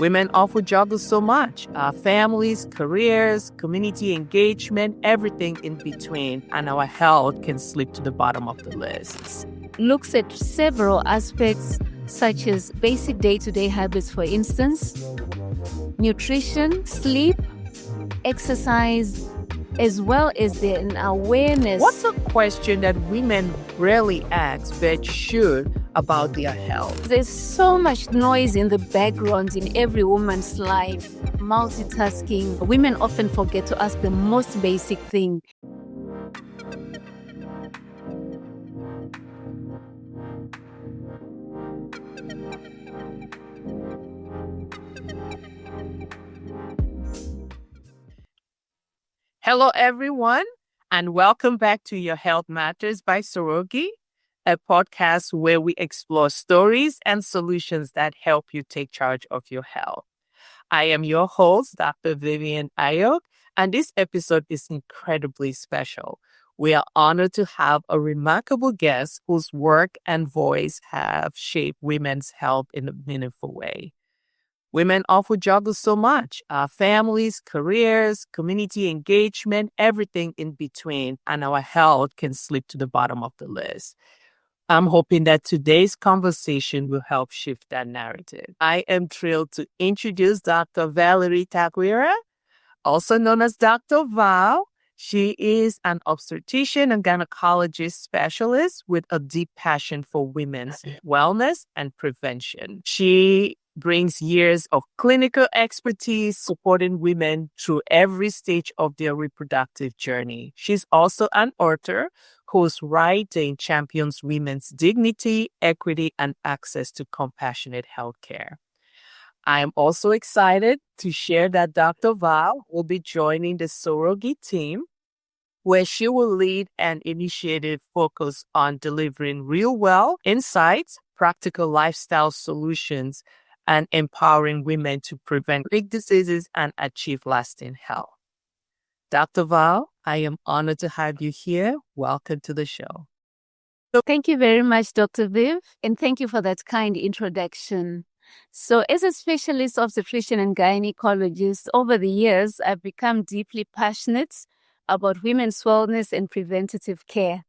Women often juggle so much, our families, careers, community engagement, everything in between, and our health can slip to the bottom of the list. Looks at several aspects such as basic day-to-day habits, for instance, nutrition, sleep, exercise, as well as an awareness. What's a question that women rarely ask but should about their health? There's so much noise in the background in every woman's life. Multitasking. Women often forget to ask the most basic thing. Hello, everyone, and welcome back to Your Health Matters by Sorogi, a podcast where we explore stories and solutions that help you take charge of your health. I am your host, Dr. Vivian Ayok, and this episode is incredibly special. We are honored to have a remarkable guest whose work and voice have shaped women's health in a meaningful way. Women often juggle so much, our families, careers, community engagement, everything in between, and our health can slip to the bottom of the list. I'm hoping that today's conversation will help shift that narrative. I am thrilled to introduce Dr. Valerie Taquira, also known as Dr. Val. She is an obstetrician and gynecologist specialist with a deep passion for women's wellness and prevention. She brings years of clinical expertise supporting women through every stage of their reproductive journey. She's also an author whose writing champions women's dignity, equity, and access to compassionate healthcare. I am also excited to share that Dr. Val will be joining the Sorogi team, where she will lead an initiative focused on delivering real-world insights, practical lifestyle solutions, and empowering women to prevent big diseases and achieve lasting health. Dr. Val, I am honored to have you here. Welcome to the show. Thank you very much, Dr. Viv, and thank you for that kind introduction. So as a specialist obstetrician and gynecologist, over the years, I've become deeply passionate about women's wellness and preventative care.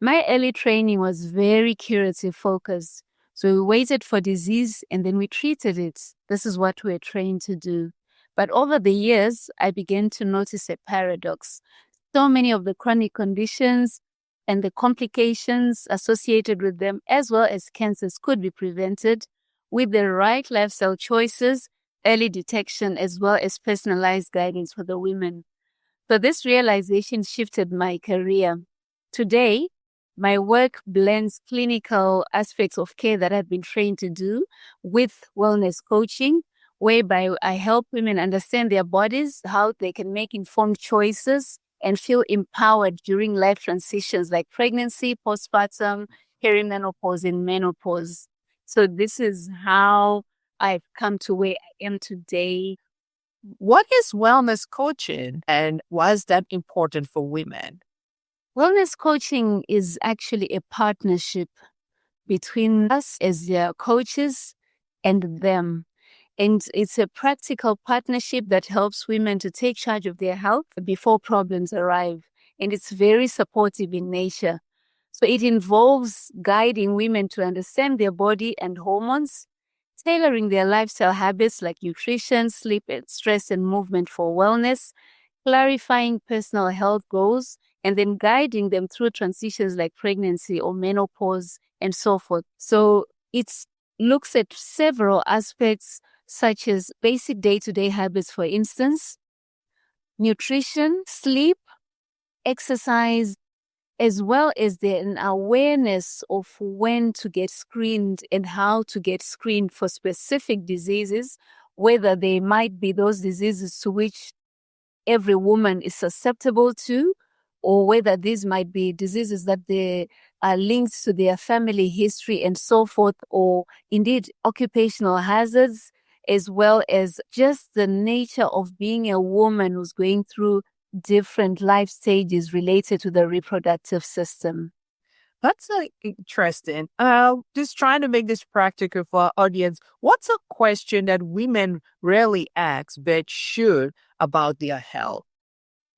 My early training was very curative focused. So we waited for disease and then we treated it. This is what we're trained to do. But over the years, I began to notice a paradox. So many of the chronic conditions and the complications associated with them, as well as cancers, could be prevented with the right lifestyle choices, early detection, as well as personalized guidance for the women. So this realization shifted my career. Today, my work blends clinical aspects of care that I've been trained to do with wellness coaching, whereby I help women understand their bodies, how they can make informed choices and feel empowered during life transitions like pregnancy, postpartum, perimenopause, and menopause. So this is how I've come to where I am today. What is wellness coaching and why is that important for women? Wellness coaching is actually a partnership between us as their coaches and them. And it's a practical partnership that helps women to take charge of their health before problems arrive. And it's very supportive in nature. So it involves guiding women to understand their body and hormones, tailoring their lifestyle habits like nutrition, sleep, and stress and movement for wellness, clarifying personal health goals, and then guiding them through transitions like pregnancy or menopause and so forth. So it looks at several aspects such as basic day-to-day habits, for instance, nutrition, sleep, exercise, as well as an awareness of when to get screened and how to get screened for specific diseases, whether they might be those diseases to which every woman is susceptible to, or whether these might be diseases that they are linked to their family history and so forth, or indeed occupational hazards, as well as just the nature of being a woman who's going through different life stages related to the reproductive system. That's interesting. Just trying to make this practical for our audience. What's a question that women rarely ask but should about their health?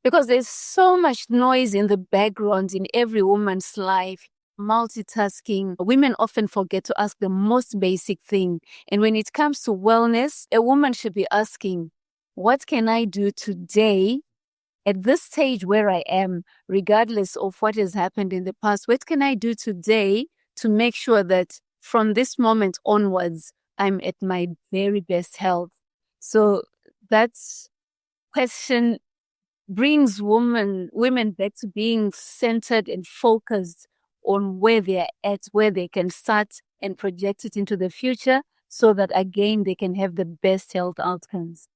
Because there's so much noise in the background in every woman's life, multitasking. Women often forget to ask the most basic thing. And when it comes to wellness, a woman should be asking, what can I do today at this stage where I am, regardless of what has happened in the past? What can I do today to make sure that from this moment onwards, I'm at my very best health? So that's question brings women back to being centered and focused on where they're at, where they can start and project it into the future so that again they can have the best health outcomes.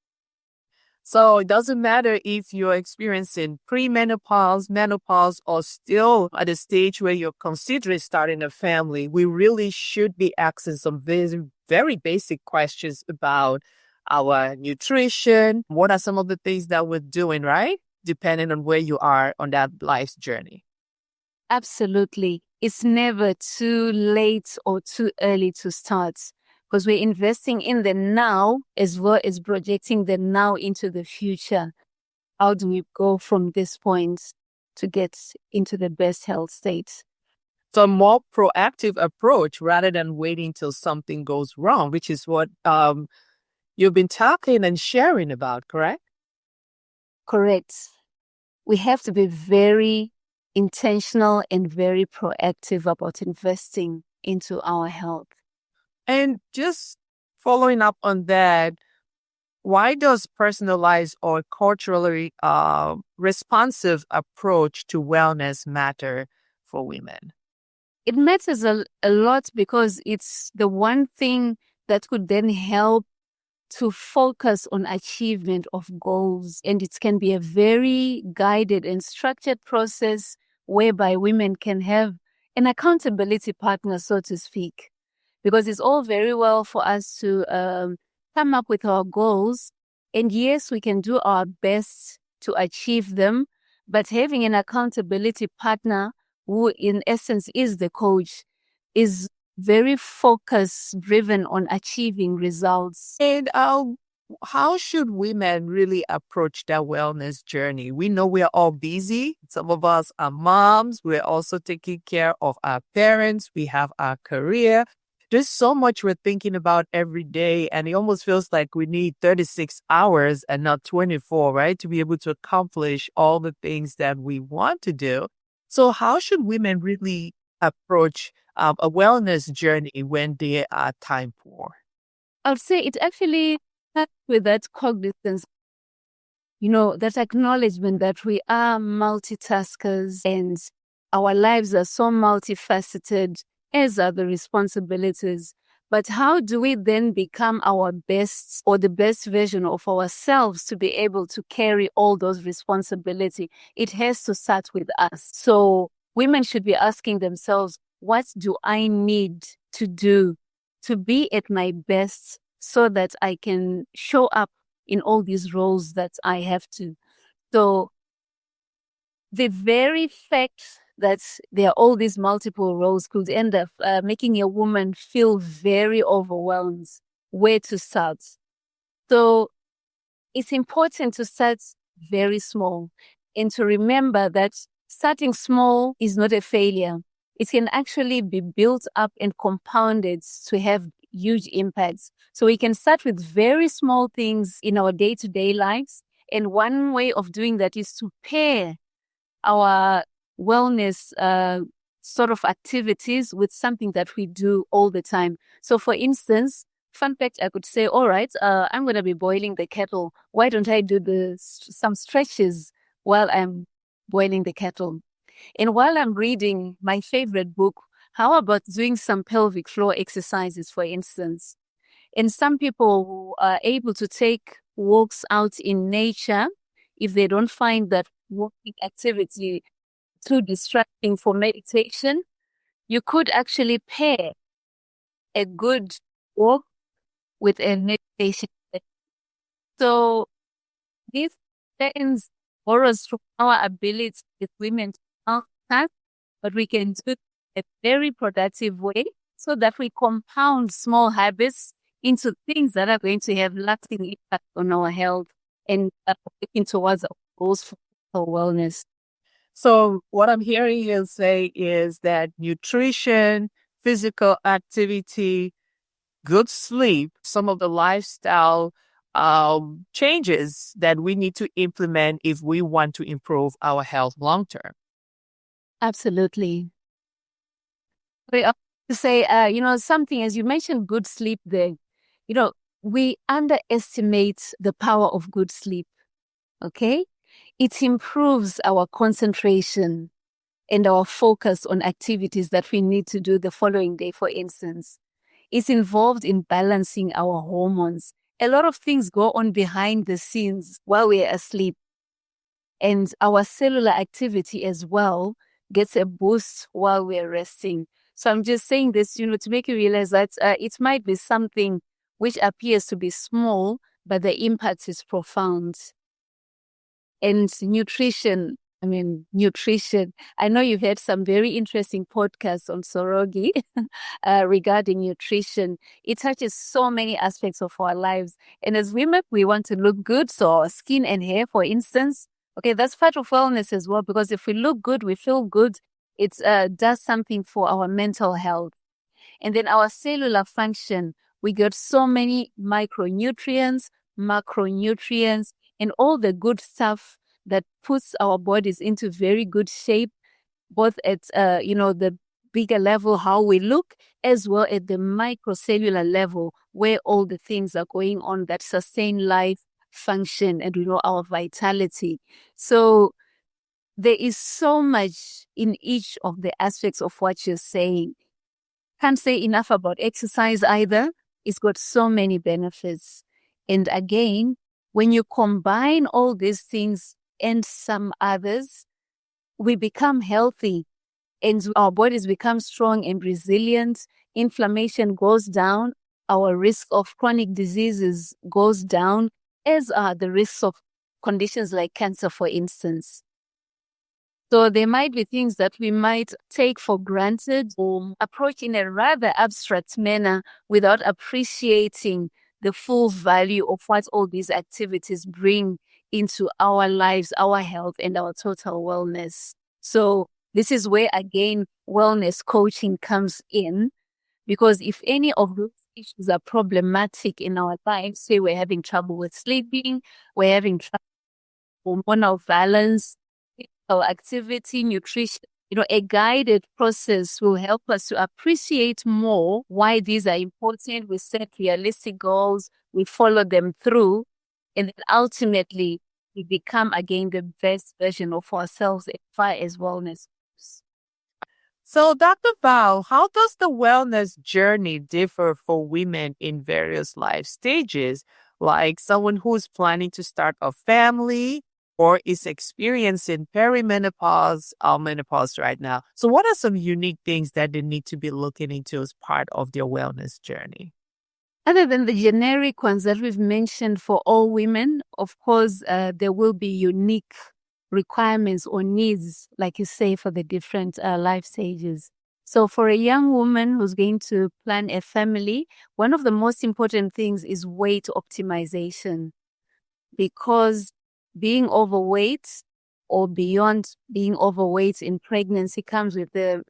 So it doesn't matter if you're experiencing premenopause, menopause, or still at a stage where you're considering starting a family. We really should be asking some very, very basic questions about our nutrition. What are some of the things that we're doing, right? Depending on where you are on that life's journey. Absolutely. It's never too late or too early to start because we're investing in the now as well as projecting the now into the future. How do we go from this point to get into the best health state? So a more proactive approach rather than waiting till something goes wrong, which is what you've been talking and sharing about, correct? Correct. We have to be very intentional and very proactive about investing into our health. And just following up on that, why does personalized or culturally responsive approach to wellness matter for women? It matters a lot because it's the one thing that could then help to focus on achievement of goals. And it can be a very guided and structured process whereby women can have an accountability partner, so to speak. Because it's all very well for us to come up with our goals. And yes, we can do our best to achieve them. But having an accountability partner who in essence is the coach is very focus driven on achieving results. And how should women really approach their wellness journey? We know we are all busy. Some of us are moms. We're also taking care of our parents. We have our career. There's so much we're thinking about every day, and it almost feels like we need 36 hours and not 24, right? To be able to accomplish all the things that we want to do. So how should women really approach a wellness journey when they are time poor? I'll say it actually starts with that cognizance, that acknowledgement that we are multitaskers and our lives are so multifaceted, as are the responsibilities. But how do we then become our best or the best version of ourselves to be able to carry all those responsibilities? It has to start with us. So women should be asking themselves, what do I need to do to be at my best so that I can show up in all these roles that I have to? So the very fact that there are all these multiple roles could end up making a woman feel very overwhelmed where to start. So it's important to start very small and to remember that starting small is not a failure. It can actually be built up and compounded to have huge impacts. So we can start with very small things in our day-to-day lives. And one way of doing that is to pair our wellness sort of activities with something that we do all the time. So for instance, fun fact, I could say, all right, I'm going to be boiling the kettle. Why don't I do some stretches while I'm boiling the kettle? And while I'm reading my favorite book, how about doing some pelvic floor exercises, for instance? And some people who are able to take walks out in nature, if they don't find that walking activity too distracting for meditation, you could actually pair a good walk with a meditation. So this borrows from our ability as women to multitask, but we can do it a very productive way so that we compound small habits into things that are going to have lasting impact on our health and working towards our goals for wellness. So what I'm hearing you say is that nutrition, physical activity, good sleep, some of the lifestyle changes that we need to implement if we want to improve our health long term. Absolutely. To say, something, as you mentioned, good sleep there, we underestimate the power of good sleep. Okay. It improves our concentration and our focus on activities that we need to do the following day, for instance. It's involved in balancing our hormones. A lot of things go on behind the scenes while we're asleep. And our cellular activity as well gets a boost while we're resting. So I'm just saying this, to make you realize that it might be something which appears to be small, but the impact is profound. And nutrition. I know you've had some very interesting podcasts on Sorogi regarding nutrition. It touches so many aspects of our lives. And as women, we want to look good. So our skin and hair, for instance, okay, that's part of wellness as well, because if we look good, we feel good, it does something for our mental health. And then our cellular function, we get so many micronutrients, macronutrients, and all the good stuff that puts our bodies into very good shape, both at, the bigger level, how we look, as well at the microcellular level, where all the things are going on that sustain life, function, and, our vitality. So there is so much in each of the aspects of what you're saying. Can't say enough about exercise either. It's got so many benefits. And again, when you combine all these things and some others, we become healthy and our bodies become strong and resilient. Inflammation goes down. Our risk of chronic diseases goes down, as are the risks of conditions like cancer, for instance. So there might be things that we might take for granted or approach in a rather abstract manner without appreciating the full value of what all these activities bring into our lives, our health, and our total wellness. So this is where, again, wellness coaching comes in, because if any of those issues are problematic in our lives, say we're having trouble with sleeping, we're having trouble with hormonal balance, physical activity, nutrition, a guided process will help us to appreciate more why these are important. We set realistic goals, we follow them through, and then ultimately we become, again, the best version of ourselves as far as wellness goes. So, Dr. Val, how does the wellness journey differ for women in various life stages, like someone who's planning to start a family or is experiencing perimenopause or menopause right now? So what are some unique things that they need to be looking into as part of their wellness journey? Other than the generic ones that we've mentioned for all women, of course, there will be unique requirements or needs, like you say, for the different life stages. So for a young woman who's going to plan a family, one of the most important things is weight optimization, because being overweight or beyond being overweight in pregnancy comes with a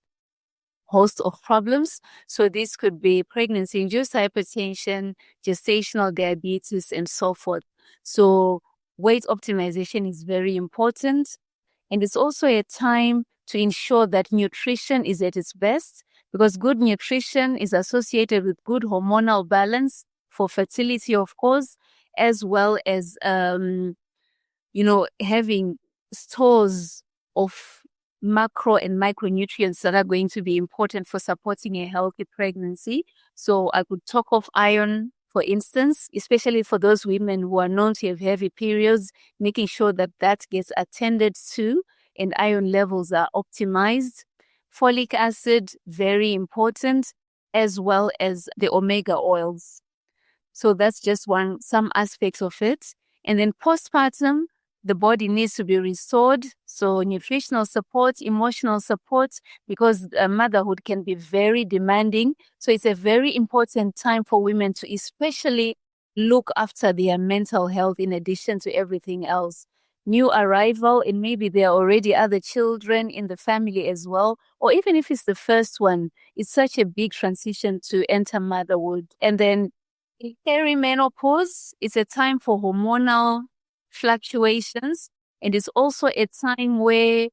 host of problems. So this could be pregnancy-induced hypertension, gestational diabetes, and so forth. So weight optimization is very important. And it's also a time to ensure that nutrition is at its best, because good nutrition is associated with good hormonal balance for fertility, of course, as well as, having stores of macro and micronutrients that are going to be important for supporting a healthy pregnancy. So I could talk of iron, for instance, especially for those women who are known to have heavy periods, making sure that that gets attended to and iron levels are optimized. Folic acid, very important, as well as the omega oils. So that's just some aspects of it. And then postpartum, the body needs to be restored. So nutritional support, emotional support, because motherhood can be very demanding. So it's a very important time for women to especially look after their mental health in addition to everything else. New arrival, and maybe there are already other children in the family as well, or even if it's the first one, it's such a big transition to enter motherhood. And then perimenopause, it's a time for hormonal fluctuations, and it's also a time where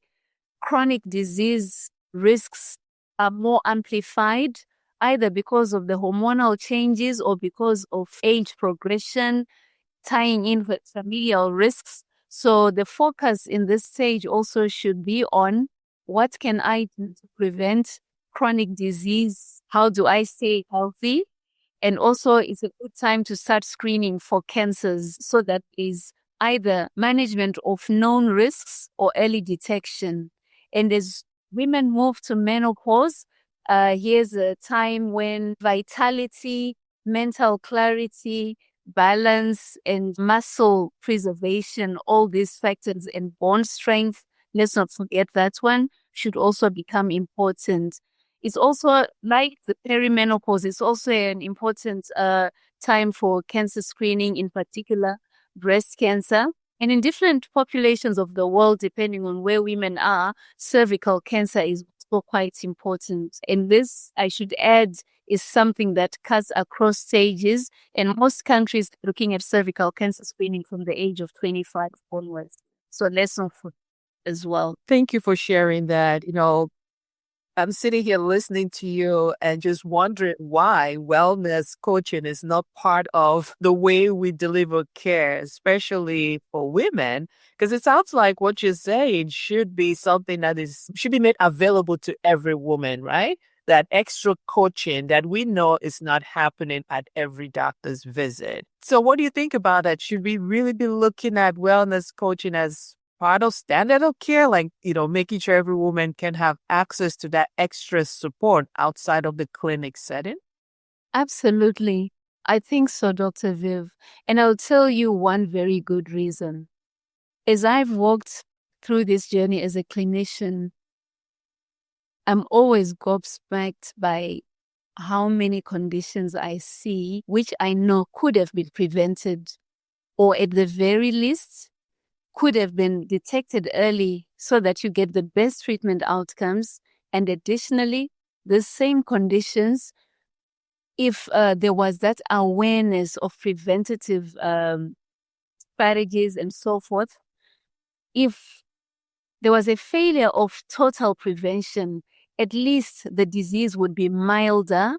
chronic disease risks are more amplified, either because of the hormonal changes or because of age progression, tying in with familial risks. So the focus in this stage also should be on what can I do to prevent chronic disease? How do I stay healthy? And also it's a good time to start screening for cancers, so that is either management of known risks or early detection. And as women move to menopause, here's a time when vitality, mental clarity, balance, and muscle preservation, all these factors, and bone strength, let's not forget that one, should also become important. It's also like the perimenopause, it's also an important time for cancer screening, in particular breast cancer. And in different populations of the world, depending on where women are, cervical cancer is also quite important. And this, I should add, is something that cuts across stages. And most countries are looking at cervical cancer screening from the age of 25 onwards. So let's not forget as well. Thank you for sharing that. I'm sitting here listening to you and just wondering why wellness coaching is not part of the way we deliver care, especially for women. Because it sounds like what you're saying should be something that should be made available to every woman, right? That extra coaching that we know is not happening at every doctor's visit. So what do you think about that? Should we really be looking at wellness coaching as part of standard of care, like, making sure every woman can have access to that extra support outside of the clinic setting? Absolutely. I think so, Dr. Viv. And I'll tell you one very good reason. As I've walked through this journey as a clinician, I'm always gobsmacked by how many conditions I see, which I know could have been prevented, or at the very least, could have been detected early so that you get the best treatment outcomes. And additionally, the same conditions, if there was that awareness of preventative strategies and so forth, if there was a failure of total prevention, at least the disease would be milder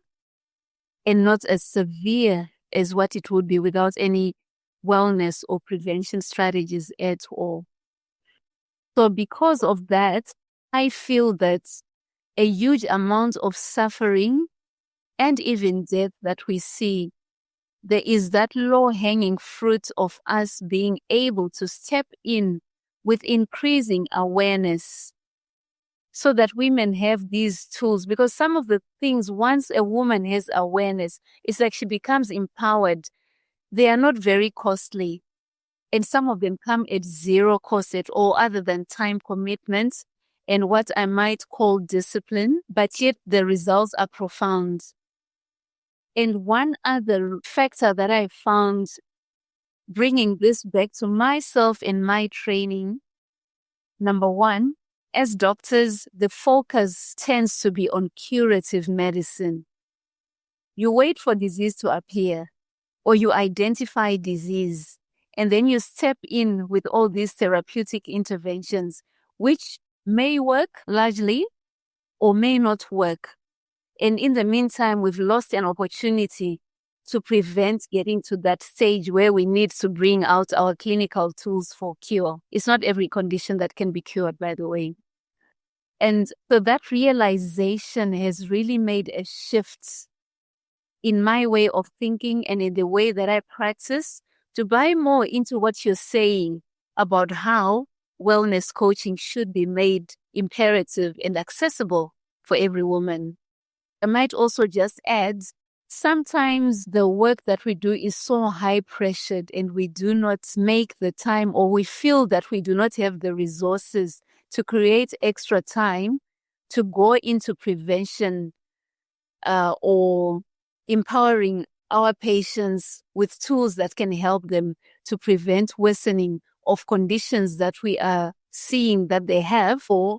and not as severe as what it would be without any wellness or prevention strategies at all. So because of that, I feel that a huge amount of suffering and even death that we see, there is that low-hanging fruit of us being able to step in with increasing awareness so that women have these tools. Because some of the things, once a woman has awareness, it's like she becomes empowered. They are not very costly. And some of them come at zero cost at all, other than time commitments and what I might call discipline, but yet the results are profound. And one other factor that I found, bringing this back to myself in my training, number one, as doctors, the focus tends to be on curative medicine. You wait for disease to appear, or you identify disease, and then you step in with all these therapeutic interventions, which may work largely or may not work. And in the meantime, we've lost an opportunity to prevent getting to that stage where we need to bring out our clinical tools for cure. It's not every condition that can be cured, by the way. And so that realization has really made a shift in my way of thinking and in the way that I practice, to buy more into what you're saying about how wellness coaching should be made imperative and accessible for every woman. I might also just add sometimes the work that we do is so high pressured and we do not make the time, or we feel that we do not have the resources to create extra time to go into prevention or empowering our patients with tools that can help them to prevent worsening of conditions that we are seeing that they have, or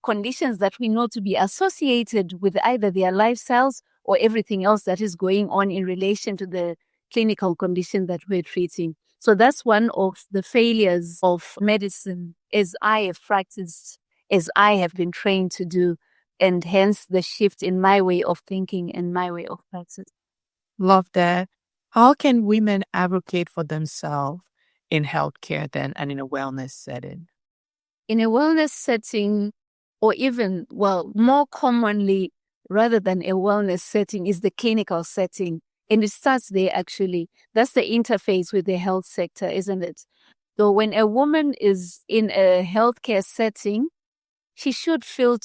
conditions that we know to be associated with either their lifestyles or everything else that is going on in relation to the clinical condition that we're treating. So that's one of the failures of medicine as I have practiced, as I have been trained to do, and hence the shift in my way of thinking and my way of practice. Love that. How can women advocate for themselves in healthcare then and in a wellness setting? In a wellness setting, or even, well, more commonly, rather than a wellness setting, is the clinical setting. And it starts there, actually. That's the interface with the health sector, isn't it? So when a woman is in a healthcare setting, she should feel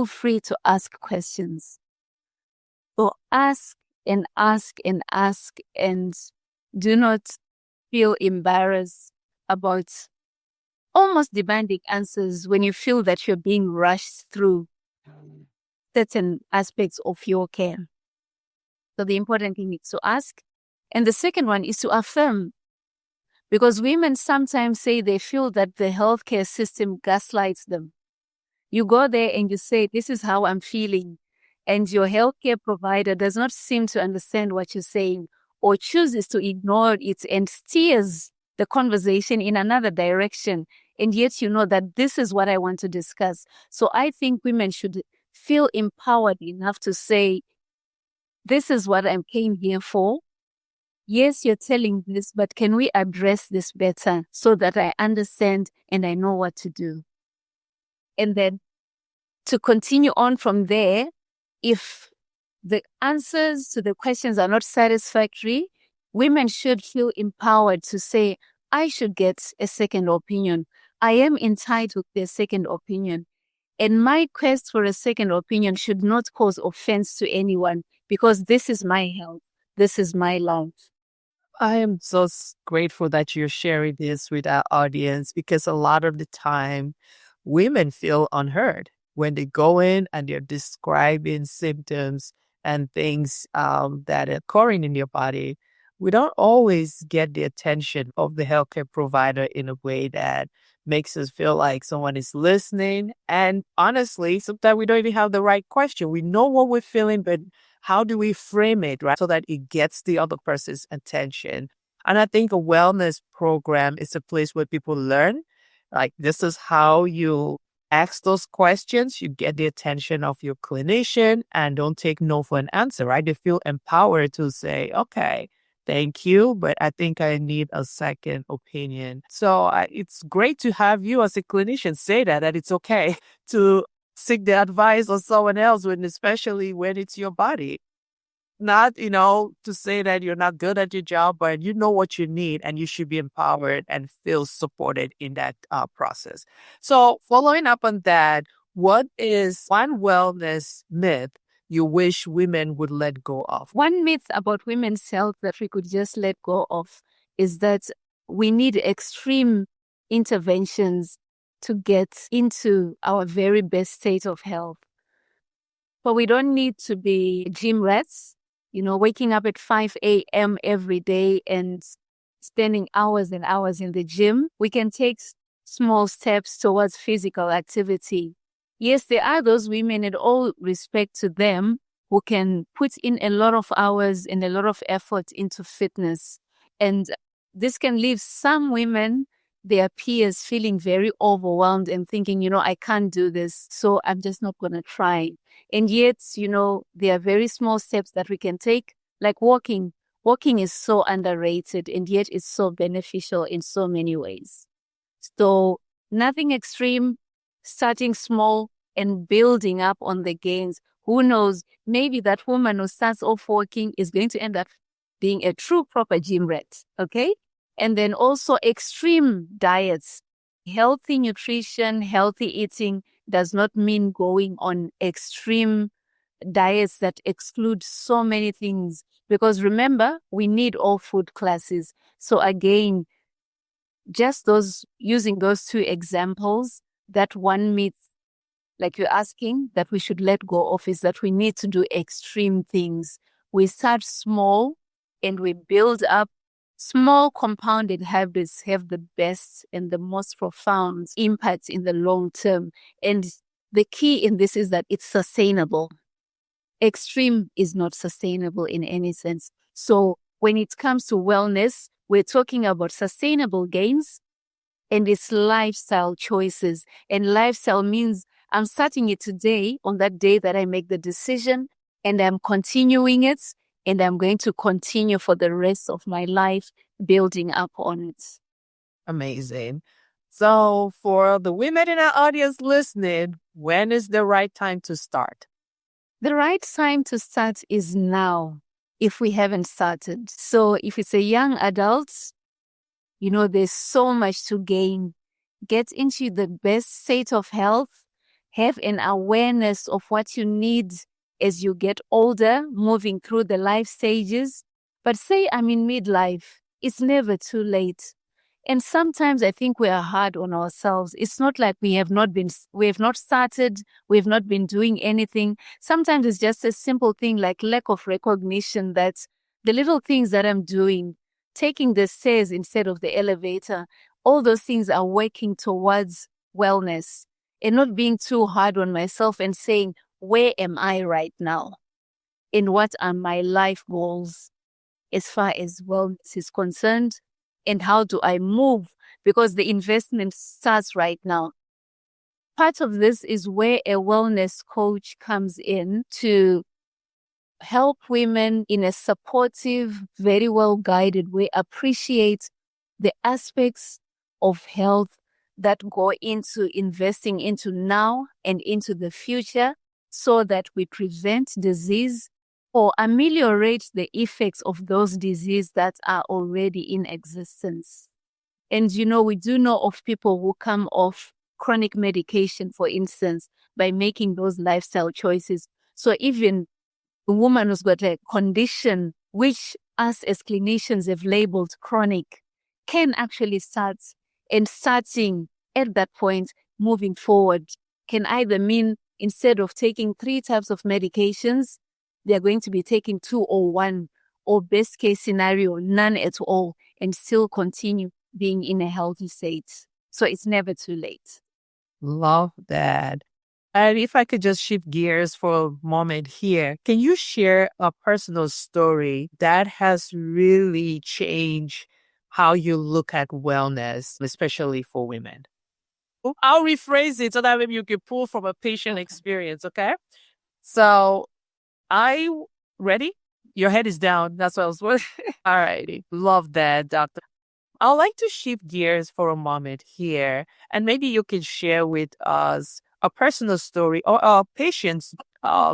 free to ask questions. So ask and ask and ask, and do not feel embarrassed about almost demanding answers when you feel that you're being rushed through certain aspects of your care. So the important thing is to ask. And the second one is to affirm. Because women sometimes say they feel that the healthcare system gaslights them. You go there and you say, this is how I'm feeling. And your healthcare provider does not seem to understand what you're saying, or chooses to ignore it and steers the conversation in another direction. And yet you know that this is what I want to discuss. So I think women should feel empowered enough to say, this is what I came here for. Yes, you're telling this, but can we address this better so that I understand and I know what to do? And then to continue on from there, if the answers to the questions are not satisfactory, women should feel empowered to say, I should get a second opinion. I am entitled to a second opinion. And my quest for a second opinion should not cause offense to anyone, because this is my health. This is my life. I am so grateful that you're sharing this with our audience, because a lot of the time women feel unheard when they go in and they're describing symptoms and things that are occurring in your body. We don't always get the attention of the healthcare provider in a way that makes us feel like someone is listening. And honestly, sometimes we don't even have the right question. We know what we're feeling, but how do we frame it, right, so that it gets the other person's attention? And I think a wellness program is a place where people learn, like, this is how you ask those questions. You get the attention of your clinician and don't take no for an answer, right? They feel empowered to say, okay, thank you, but I think I need a second opinion. So it's great to have you as a clinician say that it's okay to seek the advice of someone else, when, especially when it's your body. Not, to say that you're not good at your job, but you know what you need and you should be empowered and feel supported in that process. So following up on that, what is one wellness myth you wish women would let go of? One myth about women's health that we could just let go of is that we need extreme interventions to get into our very best state of health. But we don't need to be gym rats, waking up at 5 a.m. every day and spending hours and hours in the gym. We can take small steps towards physical activity. Yes, there are those women, and all respect to them, who can put in a lot of hours and a lot of effort into fitness. And this can leave some women, their peers, feeling very overwhelmed and thinking, I can't do this, so I'm just not going to try. And yet, there are very small steps that we can take, like walking. Walking is so underrated, and yet it's so beneficial in so many ways. So nothing extreme, starting small and building up on the gains. Who knows, maybe that woman who starts off walking is going to end up being a true proper gym rat, okay? And then also extreme diets. Healthy nutrition, healthy eating does not mean going on extreme diets that exclude so many things. Because remember, we need all food classes. So again, just using those two examples, that one myth, like you're asking, that we should let go of is that we need to do extreme things. We start small and we build up. Small compounded habits have the best and the most profound impact in the long term. And the key in this is that it's sustainable. Extreme is not sustainable in any sense. So when it comes to wellness, we're talking about sustainable gains, and it's lifestyle choices. And lifestyle means I'm starting it today on that day that I make the decision, and I'm continuing it, and I'm going to continue for the rest of my life building up on it. Amazing. So for the women in our audience listening, when is the right time to start? The right time to start is now, if we haven't started. So if it's a young adult, there's so much to gain. Get into the best state of health, have an awareness of what you need as you get older, moving through the life stages. But say I'm in midlife, it's never too late. And sometimes I think we are hard on ourselves. It's not like we have not started, we have not been doing anything. Sometimes it's just a simple thing like lack of recognition that the little things that I'm doing, taking the stairs instead of the elevator, all those things are working towards wellness, and not being too hard on myself and saying, where am I right now? And what are my life goals as far as wellness is concerned? And how do I move? Because the investment starts right now. Part of this is where a wellness coach comes in to help women in a supportive, very well guided way appreciate the aspects of health that go into investing into now and into the future, so that we prevent disease or ameliorate the effects of those diseases that are already in existence. And we do know of people who come off chronic medication, for instance, by making those lifestyle choices. So even a woman who's got a condition which us as clinicians have labeled chronic can actually starting at that point, moving forward, can either mean instead of taking 3 types of medications, they're going to be taking 2 or 1, or best case scenario, none at all, and still continue being in a healthy state. So it's never too late. Love that. And if I could just shift gears for a moment here, can you share a personal story that has really changed how you look at wellness, especially for women? I'll rephrase it so that maybe you can pull from a patient experience, okay? So ready? Your head is down. That's what I was wondering. All righty. Love that, Doctor. I'd like to shift gears for a moment here, and maybe you can share with us a personal story or a patient's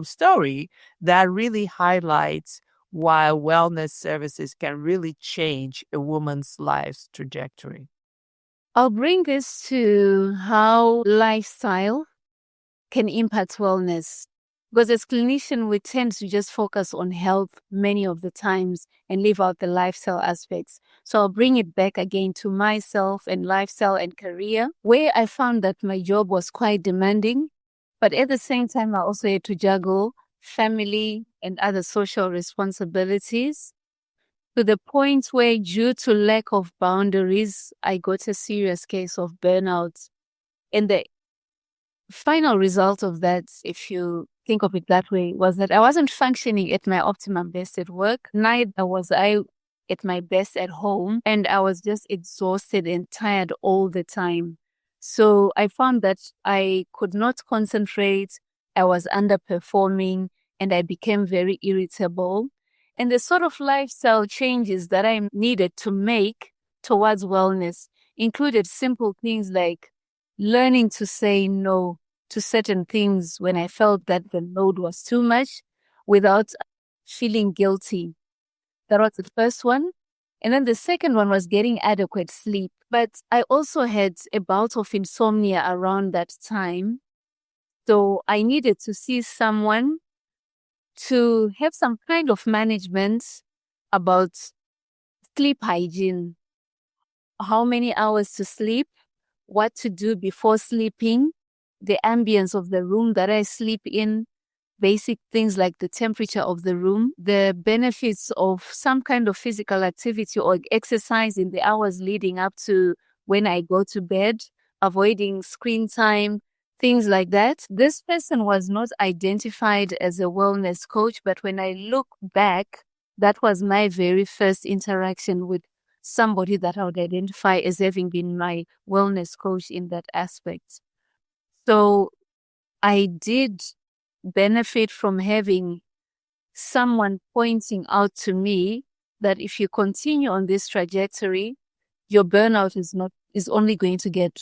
story that really highlights why wellness services can really change a woman's life's trajectory. I'll bring this to how lifestyle can impact wellness. Because as clinicians, we tend to just focus on health many of the times and leave out the lifestyle aspects. So I'll bring it back again to myself and lifestyle and career, where I found that my job was quite demanding. But at the same time, I also had to juggle family and other social responsibilities, to the point where, due to lack of boundaries, I got a serious case of burnout. And the final result of that, if you think of it that way, was that I wasn't functioning at my optimum best at work. Neither was I at my best at home. And I was just exhausted and tired all the time. So I found that I could not concentrate. I was underperforming, and I became very irritable. And the sort of lifestyle changes that I needed to make towards wellness included simple things like learning to say no to certain things when I felt that the load was too much without feeling guilty. That was the first one. And then the second one was getting adequate sleep. But I also had a bout of insomnia around that time. So I needed to see someone to have some kind of management about sleep hygiene, how many hours to sleep, what to do before sleeping, the ambience of the room that I sleep in, basic things like the temperature of the room, the benefits of some kind of physical activity or exercise in the hours leading up to when I go to bed, avoiding screen time, things like that. This person was not identified as a wellness coach, but when I look back, that was my very first interaction with somebody that I would identify as having been my wellness coach in that aspect. So I did benefit from having someone pointing out to me that if you continue on this trajectory, your burnout is only going to get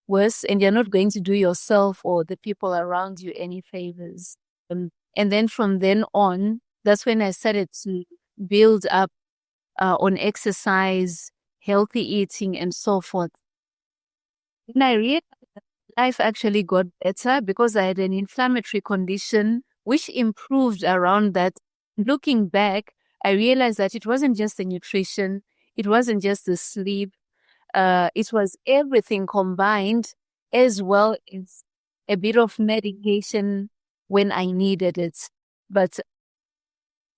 worse, and you're not going to do yourself or the people around you any favors. And then from then on, that's when I started to build up on exercise, healthy eating, and so forth. And I realized that life actually got better because I had an inflammatory condition which improved around that. Looking back, I realized that it wasn't just the nutrition, it wasn't just the sleep, it was everything combined, as well as a bit of medication when I needed it. But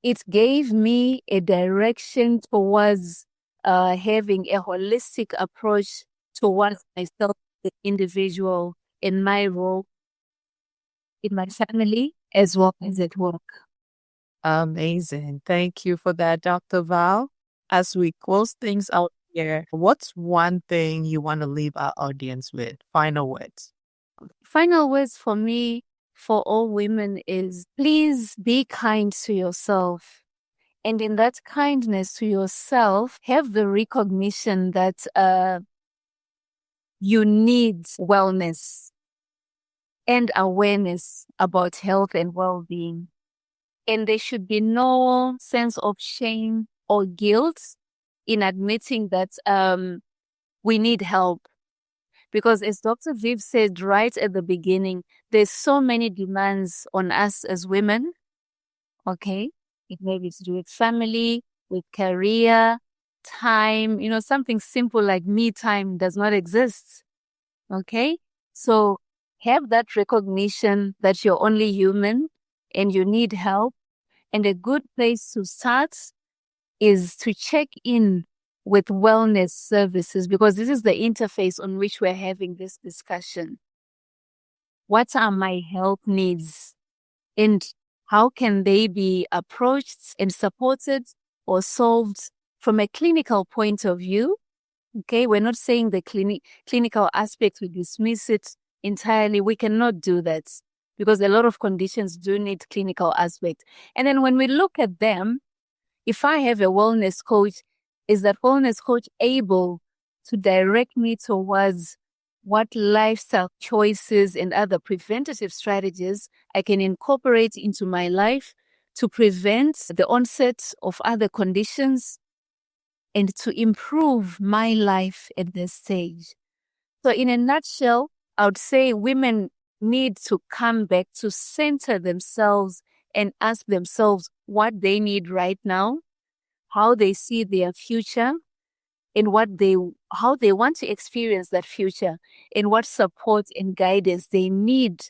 it gave me a direction towards having a holistic approach towards myself, the individual, in my role, in my family, as well as at work. Amazing. Thank you for that, Dr. Val. As we close things out here, what's one thing you want to leave our audience with? Final words. Final words for me, for all women, is please be kind to yourself. And in that kindness to yourself, have the recognition that you need wellness and awareness about health and well-being. And there should be no sense of shame or guilt in admitting that we need help. Because as Dr. Viv said right at the beginning, there's so many demands on us as women. Okay? It may be to do with family, with career, time, something simple like me time does not exist. Okay? So have that recognition that you're only human and you need help. And a good place to start is to check in with wellness services, because this is the interface on which we're having this discussion. What are my health needs? And how can they be approached and supported or solved from a clinical point of view? Okay, we're not saying the clinical aspect, we dismiss it entirely. We cannot do that because a lot of conditions do need clinical aspect. And then when we look at them, if I have a wellness coach, is that wellness coach able to direct me towards what lifestyle choices and other preventative strategies I can incorporate into my life to prevent the onset of other conditions and to improve my life at this stage? So in a nutshell, I would say women need to come back to center themselves and ask themselves what they need right now, how they see their future, and how they want to experience that future, and what support and guidance they need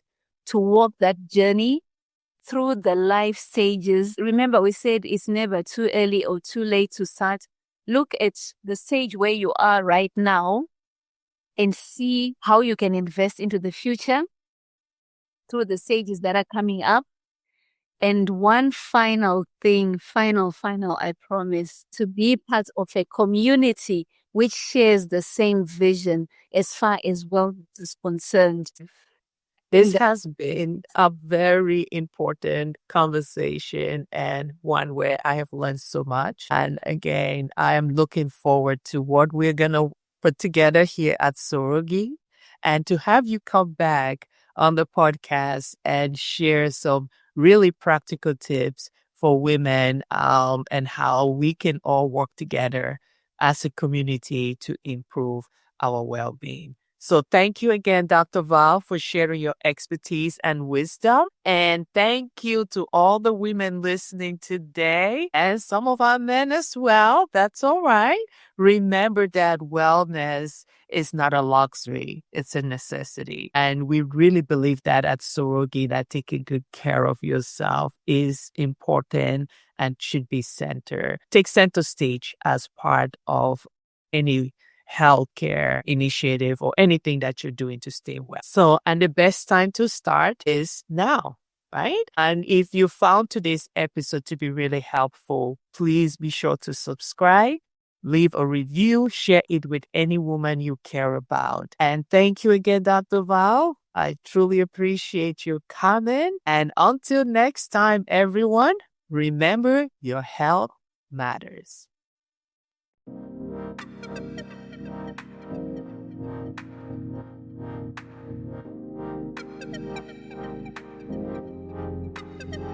to walk that journey through the life stages. Remember, we said it's never too early or too late to start. Look at the stage where you are right now and see how you can invest into the future through the stages that are coming up. And one final thing, final, I promise, to be part of a community which shares the same vision as far as wellness is concerned. This has been a very important conversation and one where I have learned so much. And again, I am looking forward to what we're going to put together here at Sorogi and to have you come back on the podcast and share some really practical tips for women and how we can all work together as a community to improve our well-being. So thank you again, Dr. Val, for sharing your expertise and wisdom. And thank you to all the women listening today and some of our men as well. That's all right. Remember that wellness is not a luxury. It's a necessity. And we really believe that at Sorogi, that taking good care of yourself is important and should be take center stage as part of any healthcare initiative or anything that you're doing to stay well. So, and the best time to start is now, right? And if you found today's episode to be really helpful, please be sure to subscribe, leave a review, share it with any woman you care about. And thank you again, Dr. Val. I truly appreciate your comment. And until next time, everyone, remember your health matters.